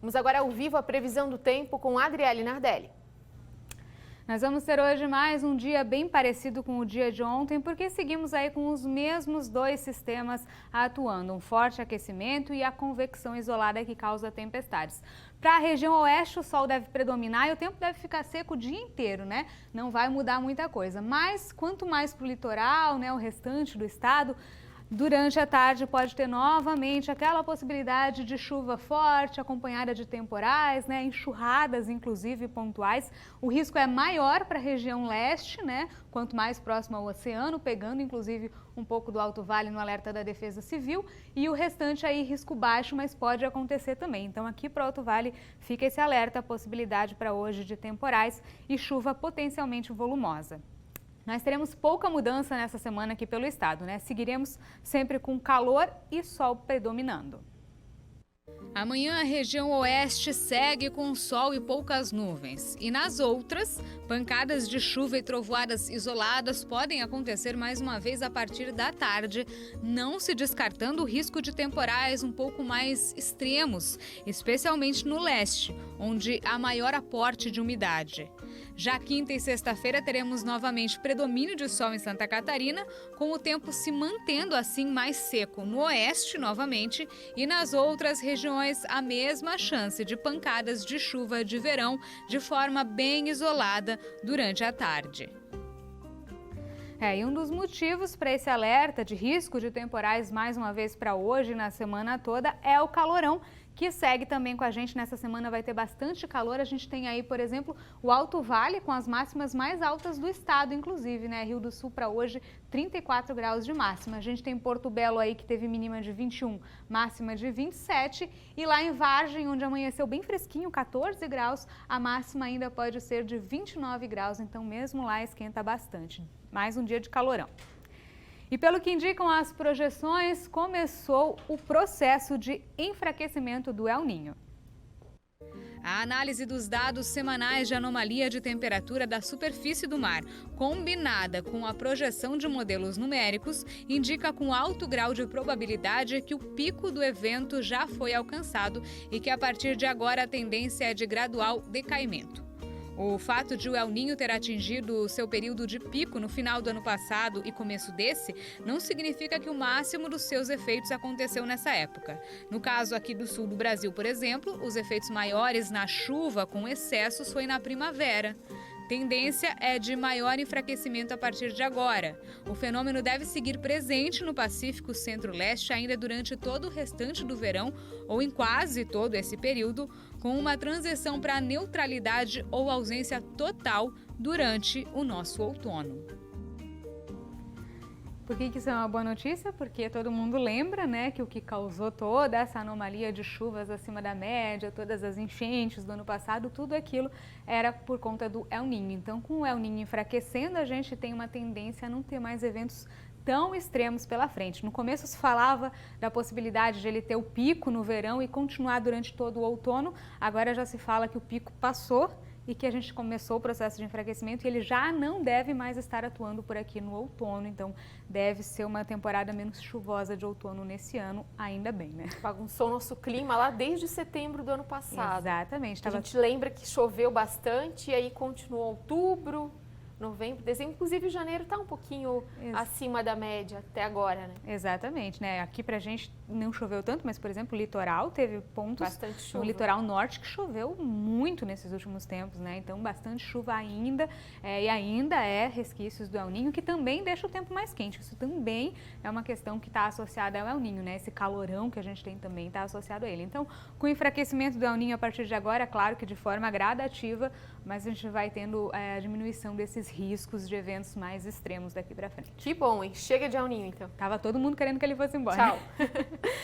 Vamos agora ao vivo a previsão do tempo com Adriele Nardelli. Nós vamos ter hoje mais um dia bem parecido com o dia de ontem, porque seguimos aí com os mesmos dois sistemas atuando, um forte aquecimento e a convecção isolada que causa tempestades. Para a região oeste, o sol deve predominar e o tempo deve ficar seco o dia inteiro, né? Não vai mudar muita coisa, mas quanto mais para o litoral, né, o restante do estado, durante a tarde pode ter novamente aquela possibilidade de chuva forte, acompanhada de temporais, né, enxurradas inclusive pontuais. O risco é maior para a região leste, né, quanto mais próximo ao oceano, pegando inclusive um pouco do Alto Vale no alerta da Defesa Civil, e o restante aí risco baixo, mas pode acontecer também. Então aqui para o Alto Vale fica esse alerta, a possibilidade para hoje de temporais e chuva potencialmente volumosa. Nós teremos pouca mudança nessa semana aqui pelo estado, né? Seguiremos sempre com calor e sol predominando. Amanhã a região oeste segue com sol e poucas nuvens. E nas outras, pancadas de chuva e trovoadas isoladas podem acontecer mais uma vez a partir da tarde, não se descartando o risco de temporais um pouco mais extremos, especialmente no leste, onde há maior aporte de umidade. Já quinta e sexta-feira teremos novamente predomínio de sol em Santa Catarina, com o tempo se mantendo assim mais seco no oeste novamente, e nas outras regiões a mesma chance de pancadas de chuva de verão de forma bem isolada durante a tarde. E um dos motivos para esse alerta de risco de temporais mais uma vez para hoje e na semana toda é o calorão, que segue também com a gente. Nessa semana vai ter bastante calor. A gente tem aí, por exemplo, o Alto Vale com as máximas mais altas do estado, inclusive, né? Rio do Sul para hoje, 34 graus de máxima. A gente tem Porto Belo aí que teve mínima de 21, máxima de 27. E lá em Vargem, onde amanheceu bem fresquinho, 14 graus, a máxima ainda pode ser de 29 graus. Então mesmo lá esquenta bastante. Mais um dia de calorão. E pelo que indicam as projeções, começou o processo de enfraquecimento do El Niño. A análise dos dados semanais de anomalia de temperatura da superfície do mar, combinada com a projeção de modelos numéricos, indica com alto grau de probabilidade que o pico do evento já foi alcançado e que a partir de agora a tendência é de gradual decaimento. O fato de o El Niño ter atingido o seu período de pico no final do ano passado e começo desse, não significa que o máximo dos seus efeitos aconteceu nessa época. No caso aqui do sul do Brasil, por exemplo, os efeitos maiores na chuva com excessos foi na primavera. Tendência é de maior enfraquecimento a partir de agora. O fenômeno deve seguir presente no Pacífico Centro-Leste ainda durante todo o restante do verão ou em quase todo esse período, com uma transição para neutralidade ou ausência total durante o nosso outono. Por que isso é uma boa notícia? Porque todo mundo lembra, né, que o que causou toda essa anomalia de chuvas acima da média, todas as enchentes do ano passado, tudo aquilo era por conta do El Niño. Então, com o El Niño enfraquecendo, a gente tem uma tendência a não ter mais eventos tão extremos pela frente. No começo se falava da possibilidade de ele ter o pico no verão e continuar durante todo o outono. Agora já se fala que o pico passou e que a gente começou o processo de enfraquecimento e ele já não deve mais estar atuando por aqui no outono. Então, deve ser uma temporada menos chuvosa de outono nesse ano, ainda bem, né? Bagunçou nosso clima lá desde setembro do ano passado. Exatamente. A gente lembra que choveu bastante e aí continuou outubro, novembro, dezembro, inclusive janeiro está um pouquinho acima da média até agora, né? Exatamente, né? Aqui pra gente não choveu tanto, mas, por exemplo, o litoral teve pontos bastante chuva. No litoral norte que choveu muito nesses últimos tempos, né? Então, bastante chuva ainda, e ainda é resquícios do El Niño, que também deixa o tempo mais quente. Isso também é uma questão que está associada ao El Niño, né? Esse calorão que a gente tem também está associado a ele. Então, com o enfraquecimento do El Niño a partir de agora, é claro que de forma gradativa, mas a gente vai tendo a diminuição desses riscos de eventos mais extremos daqui pra frente. Que bom, hein? Chega de El Niño, então. Tava todo mundo querendo que ele fosse embora. Tchau.